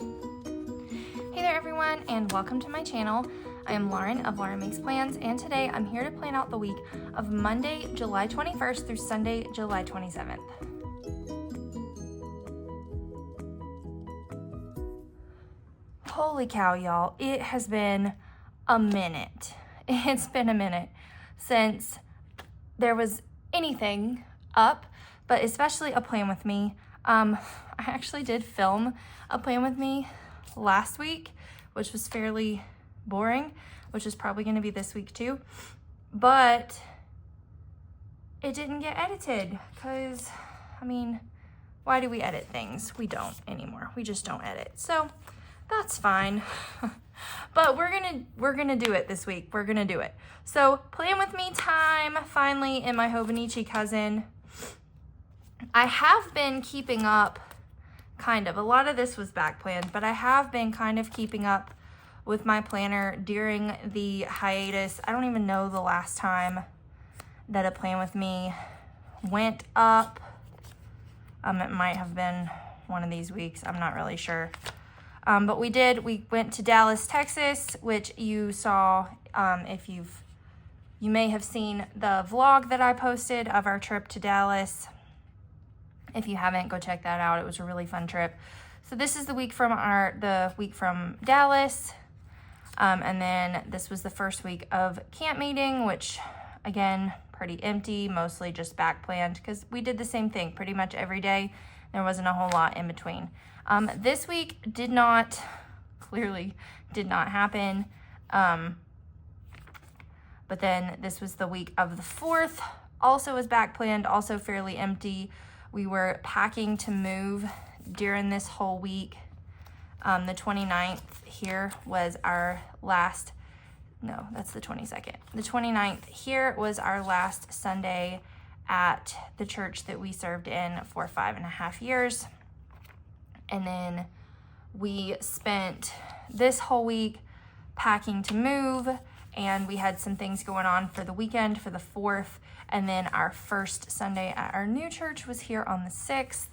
Hey there everyone, and welcome to my channel. I am Lauren of Lauren Makes Plans, and today I'm here to plan out the week of Monday, July 21st through Sunday, July 27th. Holy cow, y'all. It has been a minute. It's been a minute since there was anything up, but especially a plan with me. I actually did film a plan with me last week, which was fairly boring, which is probably going to be this week too, but it didn't get edited because, I mean, why do we edit things? We don't anymore. We just don't edit. So that's fine. But we're gonna do it this week. We're gonna do it. So plan with me time finally in my Hobonichi cousin. I have been keeping up, kind of. A lot of this was back planned, but I have been kind of keeping up with my planner during the hiatus. I don't even know the last time that a plan with me went up. It might have been one of these weeks. I'm not really sure. But we went to Dallas, Texas, which you saw, you may have seen the vlog that I posted of our trip to Dallas. If you haven't, go check that out. It was a really fun trip. So this is the week from Dallas. And then this was the first week of camp meeting, which again, pretty empty, mostly just back planned because we did the same thing pretty much every day. There wasn't a whole lot in between. This week clearly did not happen. But then this was the week of the 4th, also was back planned, also fairly empty. We were packing to move during this whole week. The 29th here was our last, no, that's the 22nd. The 29th here was our last Sunday at the church that we served in for 5.5 years. And then we spent this whole week packing to move, and we had some things going on for the weekend for the 4th. And then our first Sunday at our new church was here on the 6th.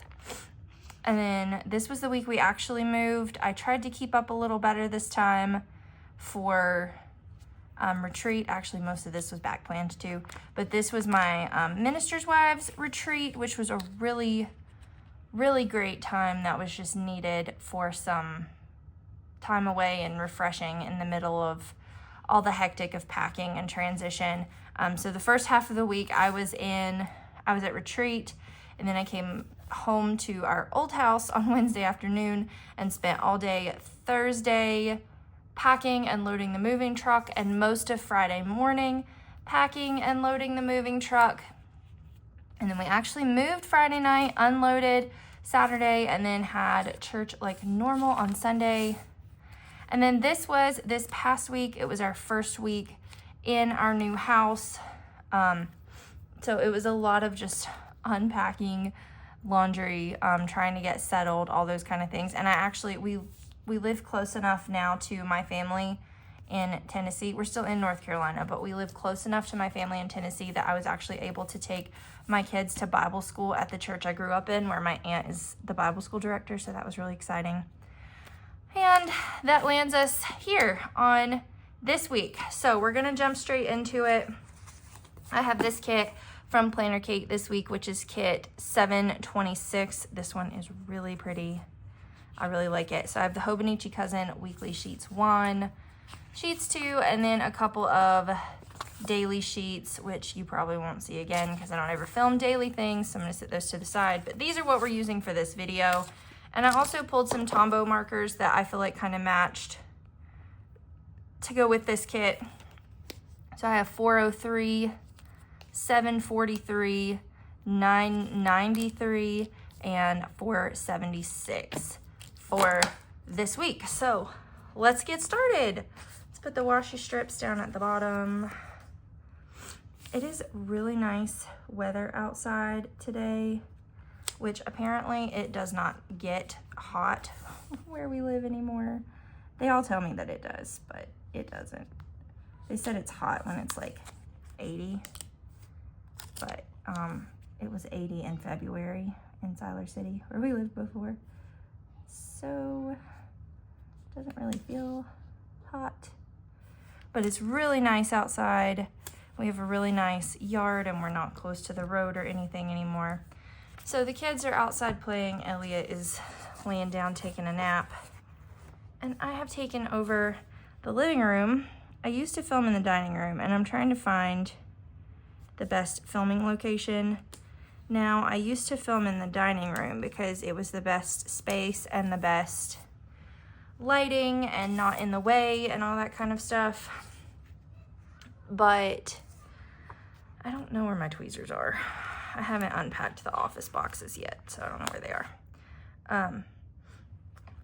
And then this was the week we actually moved. I tried to keep up a little better this time for retreat. Actually, most of this was back planned too. But this was my Minister's Wives retreat, which was a really, really great time that was just needed for some time away and refreshing in the middle of all the hectic of packing and transition. So the first half of the week I was at retreat, and then I came home to our old house on Wednesday afternoon and spent all day Thursday packing and loading the moving truck, and most of Friday morning packing and loading the moving truck. And then we actually moved Friday night, unloaded Saturday, and then had church like normal on Sunday. And then this past week, it was our first week in our new house. So it was a lot of just unpacking, laundry, trying to get settled, all those kind of things. And we live close enough now to my family in Tennessee. We're still in North Carolina, but we live close enough to my family in Tennessee that I was actually able to take my kids to Bible school at the church I grew up in, where my aunt is the Bible school director. So that was really exciting. And that lands us here on this week. So we're gonna jump straight into it. I have this kit from Planner Kate this week, which is kit 726. This one is really pretty. I really like it. So I have the Hobonichi Cousin Weekly Sheets 1, Sheets 2, and then a couple of daily sheets, which you probably won't see again because I don't ever film daily things. So I'm gonna set those to the side. But these are what we're using for this video. And I also pulled some Tombow markers that I feel like kind of matched to go with this kit. So I have 403, 743, 993, and 476 for this week. So let's get started. Let's put the washi strips down at the bottom. It is really nice weather outside today, which apparently it does not get hot where we live anymore. They all tell me that it does, but it doesn't. They said it's hot when it's like 80, but it was 80 in February in Siler City, where we lived before. so doesn't really feel hot, but it's really nice outside. We have a really nice yard and we're not close to the road or anything anymore. So the kids are outside playing. Elliot is laying down taking a nap. And I have taken over the living room. I used to film in the dining room and I'm trying to find the best filming location. Now, I used to film in the dining room because it was the best space and the best lighting and not in the way and all that kind of stuff. But I don't know where my tweezers are. I haven't unpacked the office boxes yet, so I don't know where they are.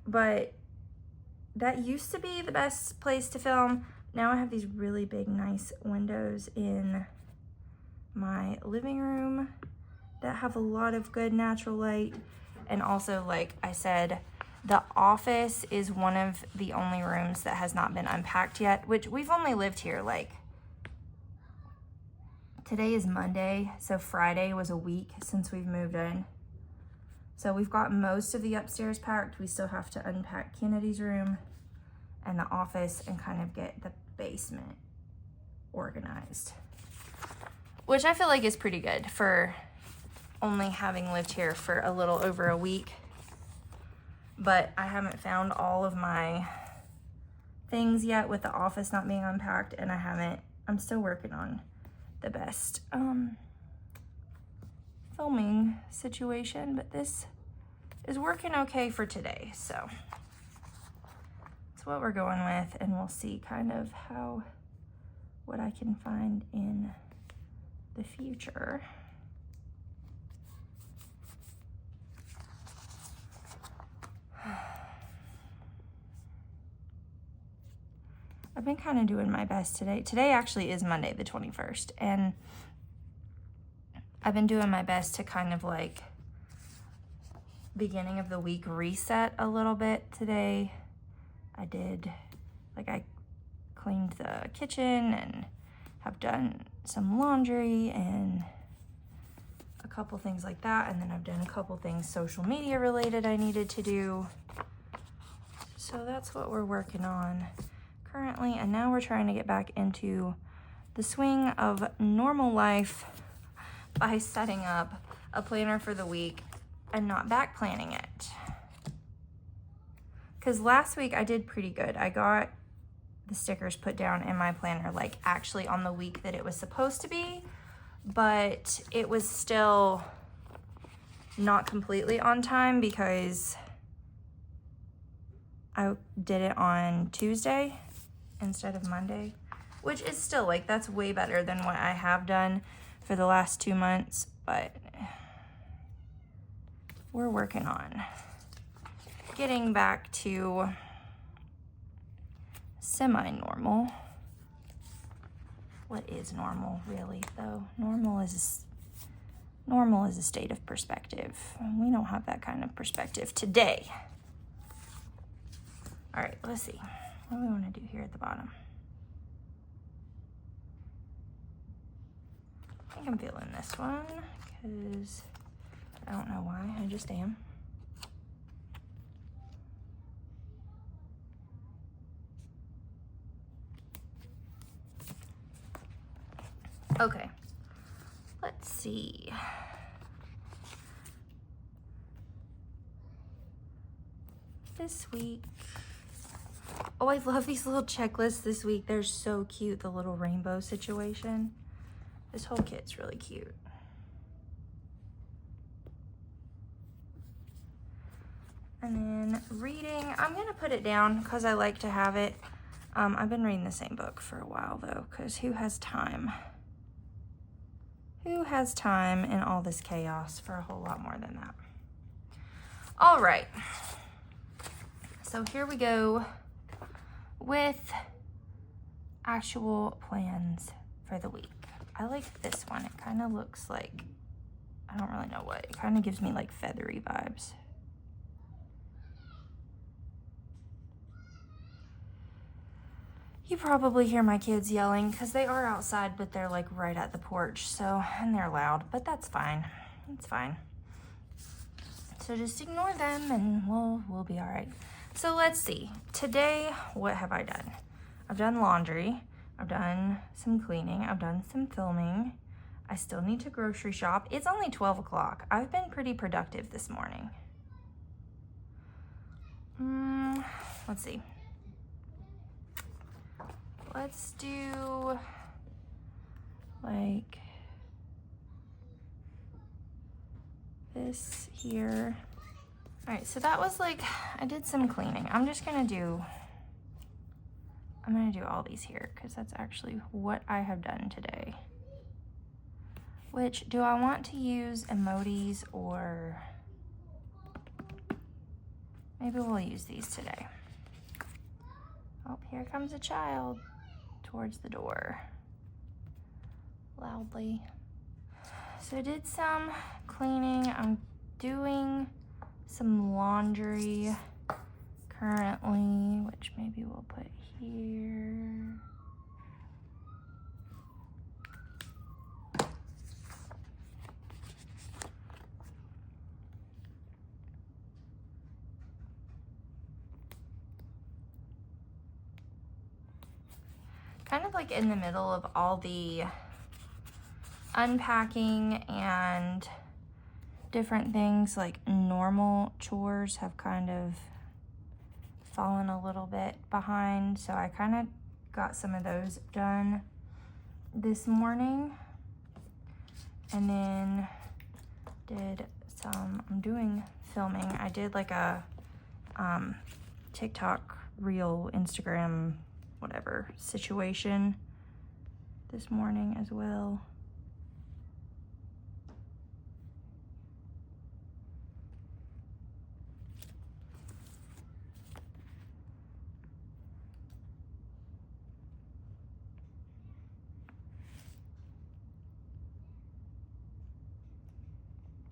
But that used to be the best place to film. Now I have these really big, nice windows in my living room that have a lot of good natural light. And also, like I said, the office is one of the only rooms that has not been unpacked yet, which we've only lived here like, today is Monday, so Friday was a week since we've moved in. So we've got most of the upstairs packed. We still have to unpack Kennedy's room and the office and kind of get the basement organized, which I feel like is pretty good for only having lived here for a little over a week. But I haven't found all of my things yet with the office not being unpacked, and I'm still working on the best filming situation, but this is working okay for today, so that's what we're going with, and we'll see kind of what I can find in the future. I've been kind of doing my best today. Today actually is Monday the 21st, and I've been doing my best to kind of like beginning of the week reset a little bit today. I cleaned the kitchen and have done some laundry and a couple things like that, and then I've done a couple things social media related I needed to do. So that's what we're working on currently, and now we're trying to get back into the swing of normal life by setting up a planner for the week and not back planning it. Because last week I did pretty good. I got the stickers put down in my planner like actually on the week that it was supposed to be, but it was still not completely on time because I did it on Tuesday instead of Monday, which is still like, that's way better than what I have done for the last 2 months, but we're working on getting back to semi-normal. What is normal really though? Normal is a state of perspective. We don't have that kind of perspective today. All right, let's see. What do we want to do here at the bottom? I think I'm feeling this one because I don't know why, I just am. Okay, let's see. This week, oh, I love these little checklists this week. They're so cute, the little rainbow situation. This whole kit's really cute. And then reading, I'm gonna put it down because I like to have it. I've been reading the same book for a while though, because who has time? Who has time in all this chaos for a whole lot more than that? All right. So here we go with actual plans for the week. I like this one. It kind of looks like, I don't really know what. It kind of gives me like feathery vibes. You probably hear my kids yelling because they are outside, but they're like right at the porch. So, and they're loud, but that's fine. It's fine. So just ignore them and we'll be all right. So let's see. Today, what have I done? I've done laundry. I've done some cleaning. I've done some filming. I still need to grocery shop. It's only 12 o'clock. I've been pretty productive this morning. Let's see. Let's do like this here. All right, so that was like, I did some cleaning. I'm gonna do all these here because that's actually what I have done today. Which, do I want to use emojis or maybe we'll use these today. Oh, here comes a child towards the door loudly. So I did some cleaning. I'm doing some laundry currently, which maybe we'll put here. Kind of like in the middle of all the unpacking and different things, like normal chores have kind of fallen a little bit behind. So I kind of got some of those done this morning. And then I'm doing filming. I did like a TikTok reel, Instagram, whatever situation this morning as well.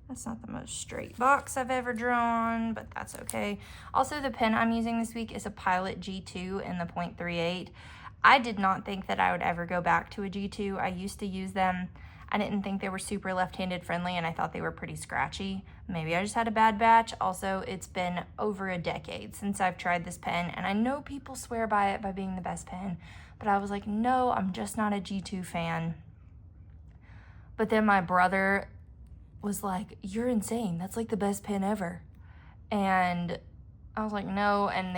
That's not the most straight box I've ever drawn, but that's okay. Also, the pen I'm using this week is a Pilot G2 in the 0.38. I did not think that I would ever go back to a G2. I used to use them. I didn't think they were super left-handed friendly, and I thought they were pretty scratchy. Maybe I just had a bad batch. Also, it's been over a decade since I've tried this pen, and I know people swear by it by being the best pen, but I was like, no, I'm just not a G2 fan. But then my brother was like, you're insane, that's like the best pen ever. And I was like, no. And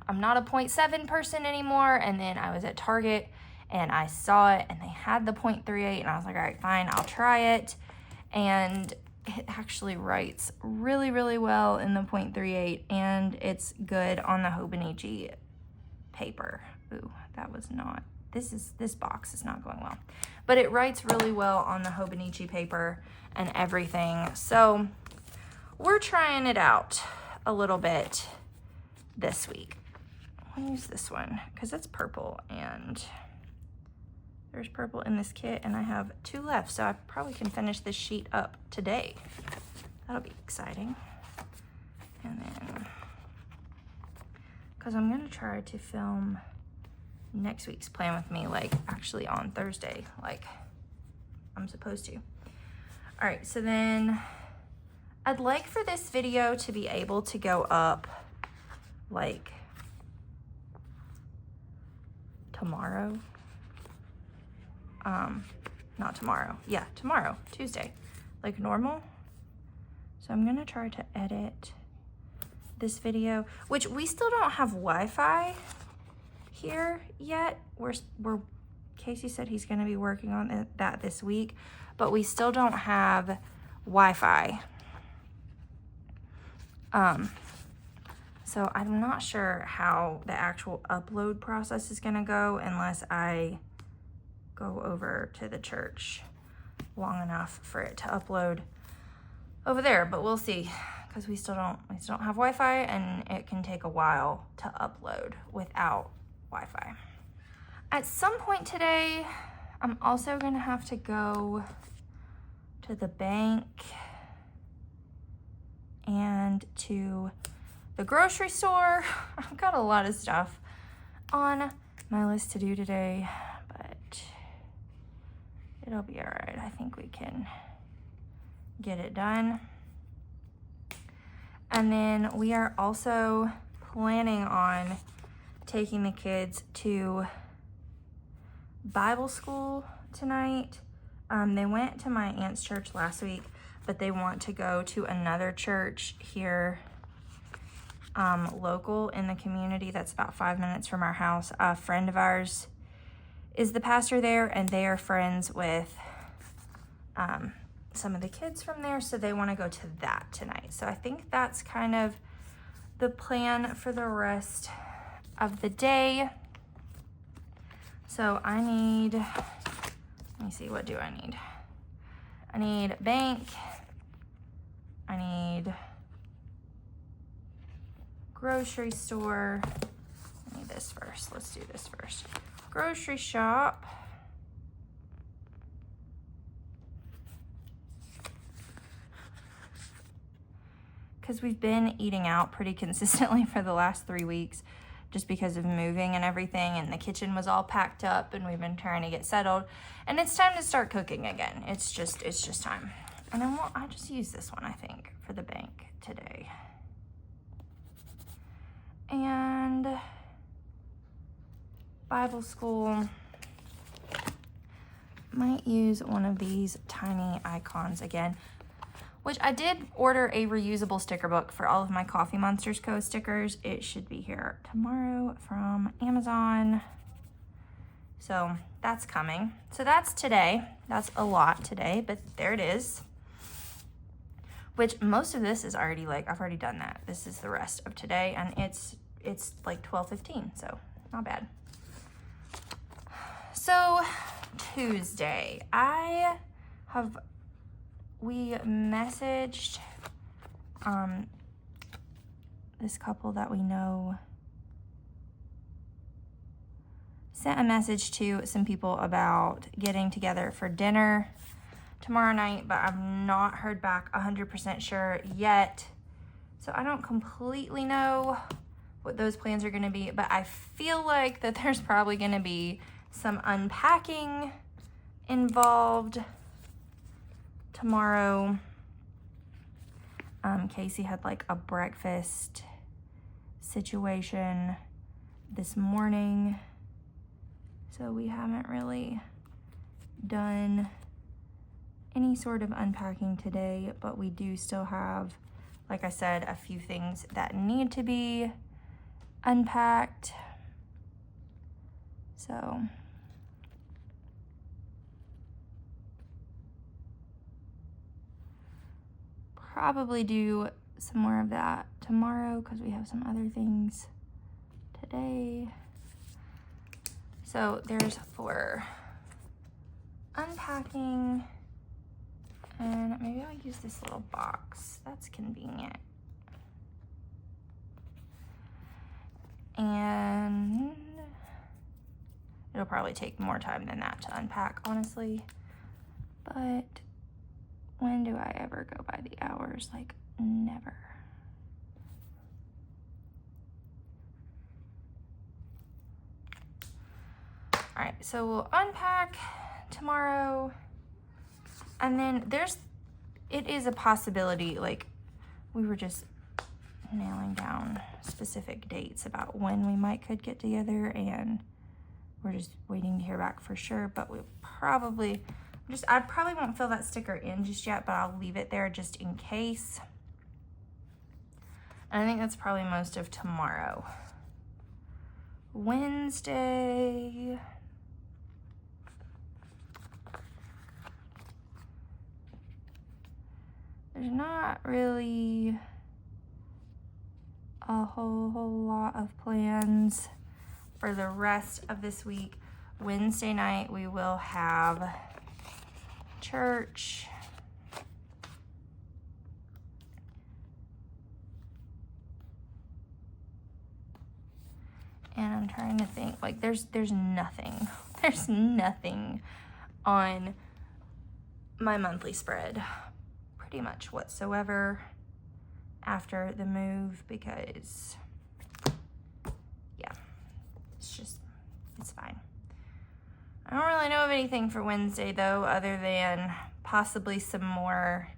I'm not a 0.7 person anymore. And then I was at Target and I saw it and they had the 0.38 and I was like, all right, fine, I'll try it. And it actually writes really, really well in the 0.38 and it's good on the Hobonichi paper. Ooh, that was not, this box is not going well. But it writes really well on the Hobonichi paper and everything. So we're trying it out a little bit this week. I'll use this one because it's purple and there's purple in this kit and I have 2 left. So I probably can finish this sheet up today. That'll be exciting. And then, because I'm gonna try to film next week's Plan With Me, like actually on Thursday, like I'm supposed to. All right, so then I'd like for this video to be able to go up like tomorrow. Not tomorrow. Yeah, tomorrow, Tuesday, like normal. So I'm gonna try to edit this video, which we still don't have Wi-Fi here yet. Casey said he's gonna be working on that this week, but we still don't have Wi-Fi. So I'm not sure how the actual upload process is gonna go unless I go over to the church long enough for it to upload over there, but we'll see, because we still don't have Wi-Fi and it can take a while to upload without Wi-Fi. At some point today, I'm also gonna have to go to the bank and to the grocery store. I've got a lot of stuff on my list to do today, but it'll be all right. I think we can get it done. And then we are also planning on taking the kids to Bible school tonight. They went to my aunt's church last week, but they want to go to another church here local in the community that's about 5 minutes from our house. A friend of ours is the pastor there, and they are friends with some of the kids from there, so they want to go to that tonight. So I think that's kind of the plan for the rest of the day. So I need, let me see, what do I need? I need bank, I need grocery store. I need this first. Let's do this first. Grocery shop. Because we've been eating out pretty consistently for the last 3 weeks just because of moving and everything, and the kitchen was all packed up and we've been trying to get settled, and it's time to start cooking again. It's just time. And then I just use this one, I think, for the bank today. And Bible school, might use one of these tiny icons again, which I did order a reusable sticker book for all of my Coffee Monsters Co. stickers. It should be here tomorrow from Amazon. So that's coming. So that's today. That's a lot today, but there it is. Which most of this is already like, I've already done that. This is the rest of today, and it's like 12:15, so not bad. So Tuesday, we messaged this couple that we know, sent a message to some people about getting together for dinner tomorrow night, but I've not heard back 100% sure yet. So I don't completely know what those plans are gonna be, but I feel like that there's probably gonna be some unpacking involved tomorrow. Casey had like a breakfast situation this morning, so we haven't really done any sort of unpacking today, but we do still have, like I said, a few things that need to be unpacked. So probably do some more of that tomorrow because we have some other things today. So there's for unpacking, and maybe I'll use this little box. That's convenient. And it'll probably take more time than that to unpack, honestly. But when do I ever go by the hours? Like, never. All right, so we'll unpack tomorrow. And then it is a possibility, like, we were just nailing down specific dates about when we could get together, and we're just waiting to hear back for sure. But we probably I probably won't fill that sticker in just yet, but I'll leave it there just in case. And I think that's probably most of tomorrow. Wednesday, there's not really a whole lot of plans for the rest of this week. Wednesday night we will have church. And I'm trying to think, like, there's nothing. There's nothing on my monthly spread pretty much whatsoever after the move, because yeah, it's fine. I don't really know of anything for Wednesday though, other than possibly some more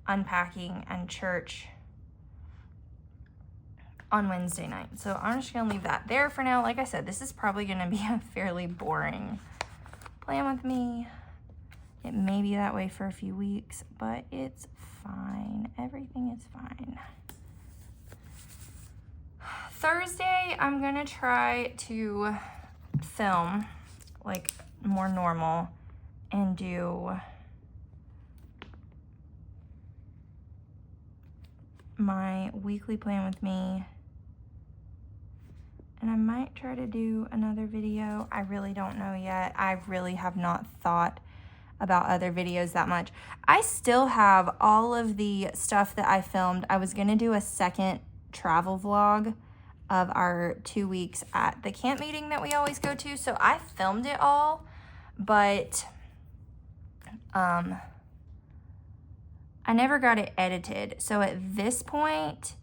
unpacking and church on Wednesday night. So I'm just gonna leave that there for now. Like I said, this is probably gonna be a fairly boring plan with me. It may be that way for a few weeks, but it's fine. Everything is fine. Thursday, I'm gonna try to film like more normal and do my weekly plan with me. And I might try to do another video. I really don't know yet. I really have not thought about other videos that much. I still have all of the stuff that I filmed. I was gonna do a second travel vlog of our 2 weeks at the camp meeting that we always go to. So I filmed it all, but I never got it edited. So at this point,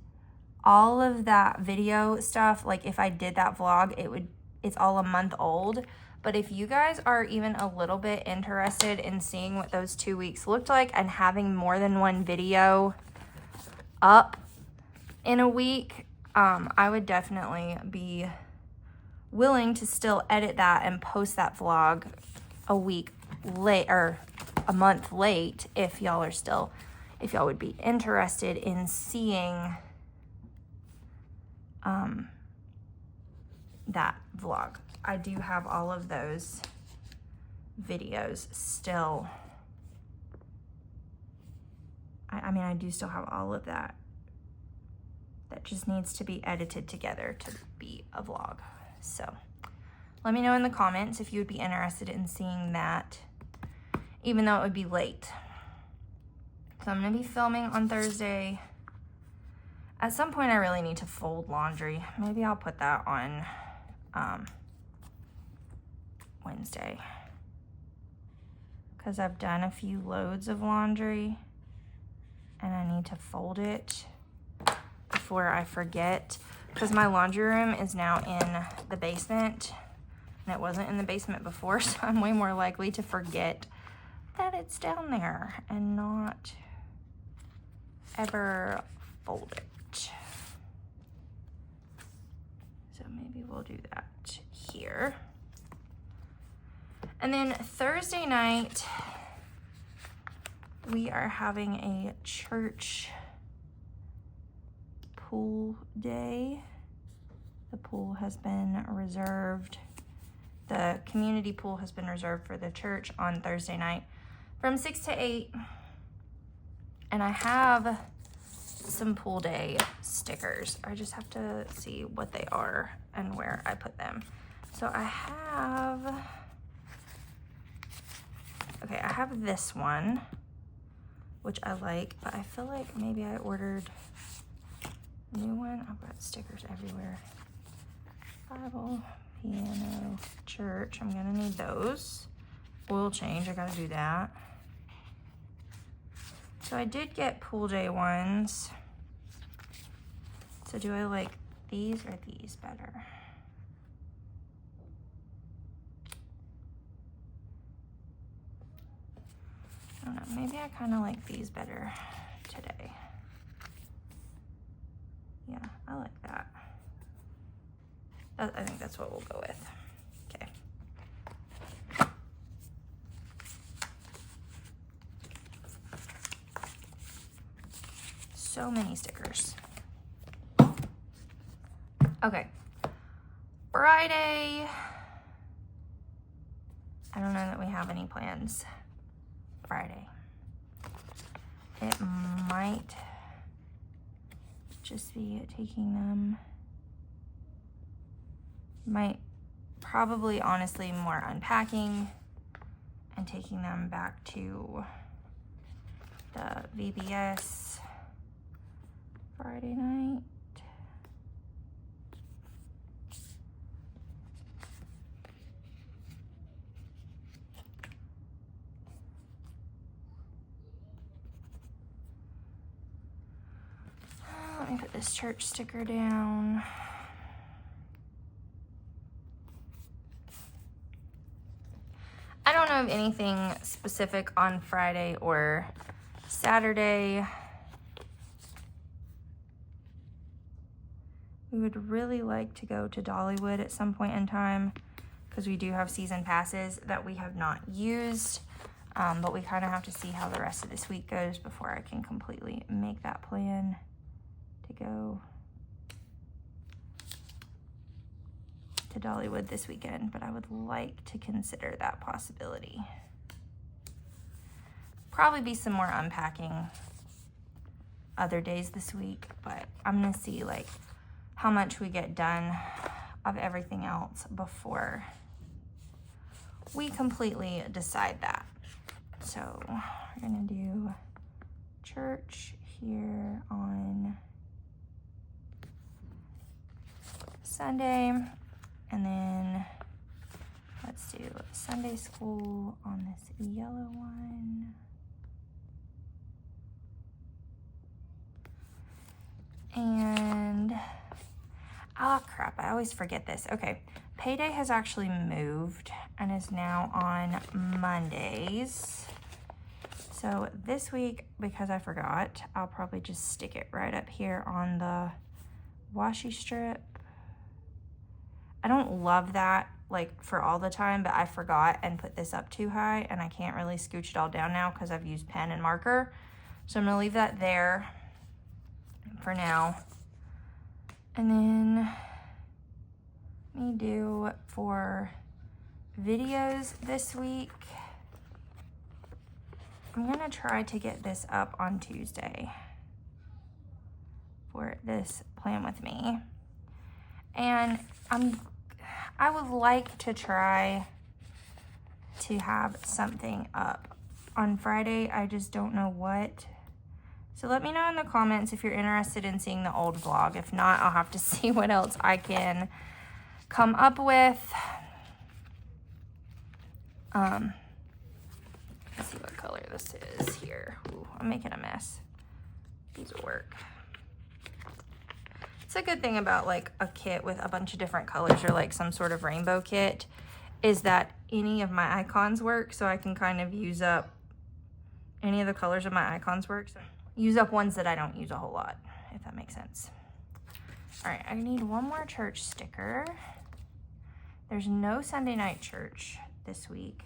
all of that video stuff, like if I did that vlog, it's all a month old. But if you guys are even a little bit interested in seeing what those 2 weeks looked like and having more than one video up in a week, I would definitely be willing to still edit that and post that vlog a week late or a month late if y'all would be interested in seeing that vlog. I do have all of those videos still. I mean, I do still have all of that. That just needs to be edited together to be a vlog. So let me know in the comments if you would be interested in seeing that, even though it would be late. So I'm gonna be filming on Thursday. At some point, I really need to fold laundry. Maybe I'll put that on Wednesday, because I've done a few loads of laundry and I need to fold it before I forget, because my laundry room is now in the basement and it wasn't in the basement before, so I'm way more likely to forget that it's down there and not ever fold it. So maybe we'll do that here. And then Thursday night, we are having a church pool day. The pool has been reserved. The community pool has been reserved for the church on Thursday night from 6 to 8. And I have some pool day stickers. I just have to see what they are and where I put them. So I have this one, which I like, but I feel like maybe I ordered a new one. I've got stickers everywhere. Bible, piano, church. I'm gonna need those. Oil change, I gotta do that. So I did get pool day ones. So do I like these or these better? I don't know, maybe I kind of like these better today. Yeah, I like that. I think that's what we'll go with. Okay. So many stickers. Okay. Friday. I don't know that we have any plans Friday. It might just be taking them. Might probably, honestly, more unpacking and taking them back to the VBS Friday night. Let me put this church sticker down. I don't know of anything specific on Friday or Saturday. We would really like to go to Dollywood at some point in time because we do have season passes that we have not used. But we kind of have to see how the rest of this week goes before I can completely make that plan to go to Dollywood this weekend. But I would like to consider that possibility. Probably be some more unpacking other days this week, but I'm gonna see like how much we get done of everything else before we completely decide that. So we're gonna do church here on Sunday, and then let's do Sunday school on this yellow one. And, oh crap, I always forget this. Okay, payday has actually moved and is now on Mondays. So this week, because I forgot, I'll probably just stick it right up here on the washi strip. I don't love that like for all the time, but I forgot and put this up too high and I can't really scooch it all down now because I've used pen and marker. So I'm gonna leave that there for now. And then me do for videos this week, I'm gonna try to get this up on Tuesday for this plan with me. And I would like to try to have something up on Friday. I just don't know what. So let me know in the comments if you're interested in seeing the old vlog. If not, I'll have to see what else I can come up with. Let's see what color this is here. Ooh, I'm making a mess. These will work. It's a good thing about like a kit with a bunch of different colors or like some sort of rainbow kit is that any of my icons work, so I can kind of use up any of the colors of my icons work. So use up ones that I don't use a whole lot, if that makes sense. All right, I need one more church sticker. There's no Sunday night church this week.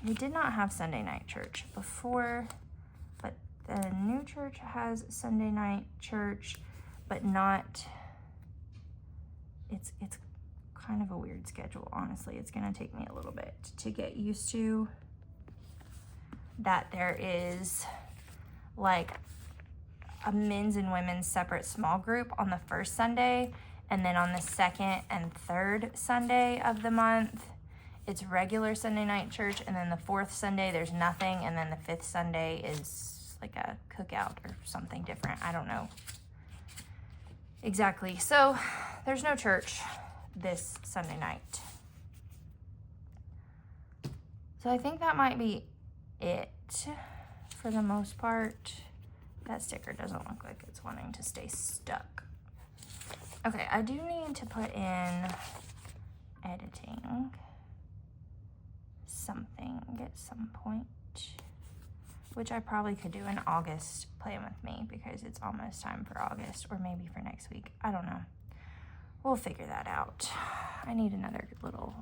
We did not have Sunday night church before, but the new church has Sunday night church, but not, it's kind of a weird schedule, honestly. It's gonna take me a little bit to get used to that. There is like a men's and women's separate small group on the first Sunday, and then on the second and third Sunday of the month, it's regular Sunday night church, and then the fourth Sunday, there's nothing, and then the fifth Sunday is like a cookout or something different. I don't know exactly. So there's no church this Sunday night. So I think that might be it for the most part. That sticker doesn't look like it's wanting to stay stuck. Okay, I do need to put in editing something at some point, which I probably could do in August, playing with me, because it's almost time for August, or maybe for next week. I don't know. We'll figure that out. I need another little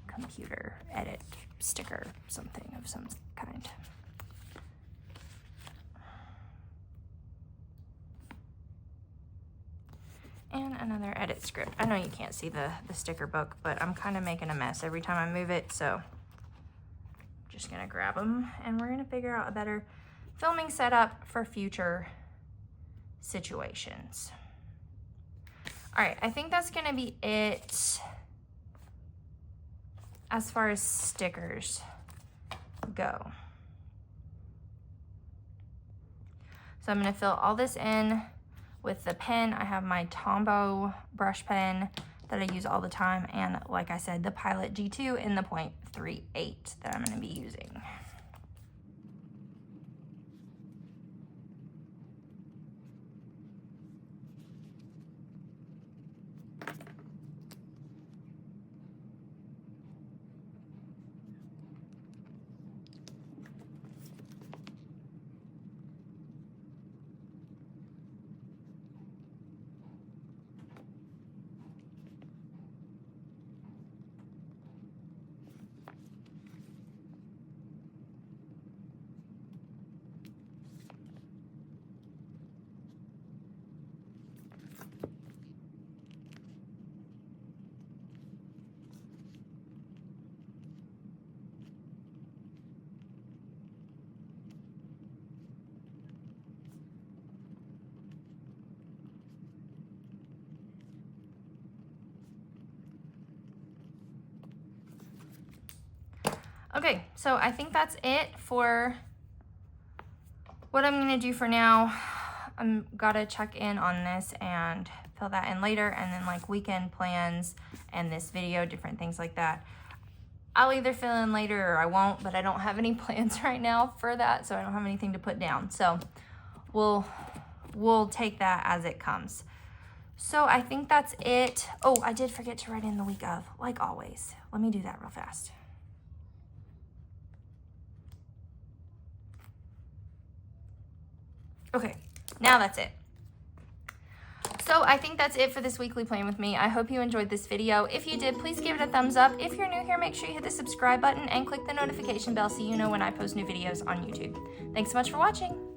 computer edit sticker, something of some kind. And another edit script. I know you can't see the sticker book, but I'm kind of making a mess every time I move it, so just gonna grab them and we're gonna figure out a better filming setup for future situations. All right, I think that's gonna be it as far as stickers go. So I'm gonna fill all this in with the pen. I have my Tombow brush pen that I use all the time, and like I said, the Pilot G2 in the 0.38 that I'm gonna be using. Okay, so I think that's it for what I'm gonna do for now. I'm gotta check in on this and fill that in later, and then like weekend plans and this video, different things like that. I'll either fill in later or I won't, but I don't have any plans right now for that, so I don't have anything to put down. So we'll take that as it comes. So I think that's it. Oh, I did forget to write in the week of, like always. Let me do that real fast. Okay, now that's it. So I think that's it for this weekly plan with me. I hope you enjoyed this video. If you did, please give it a thumbs up. If you're new here, make sure you hit the subscribe button and click the notification bell so you know when I post new videos on YouTube. Thanks so much for watching.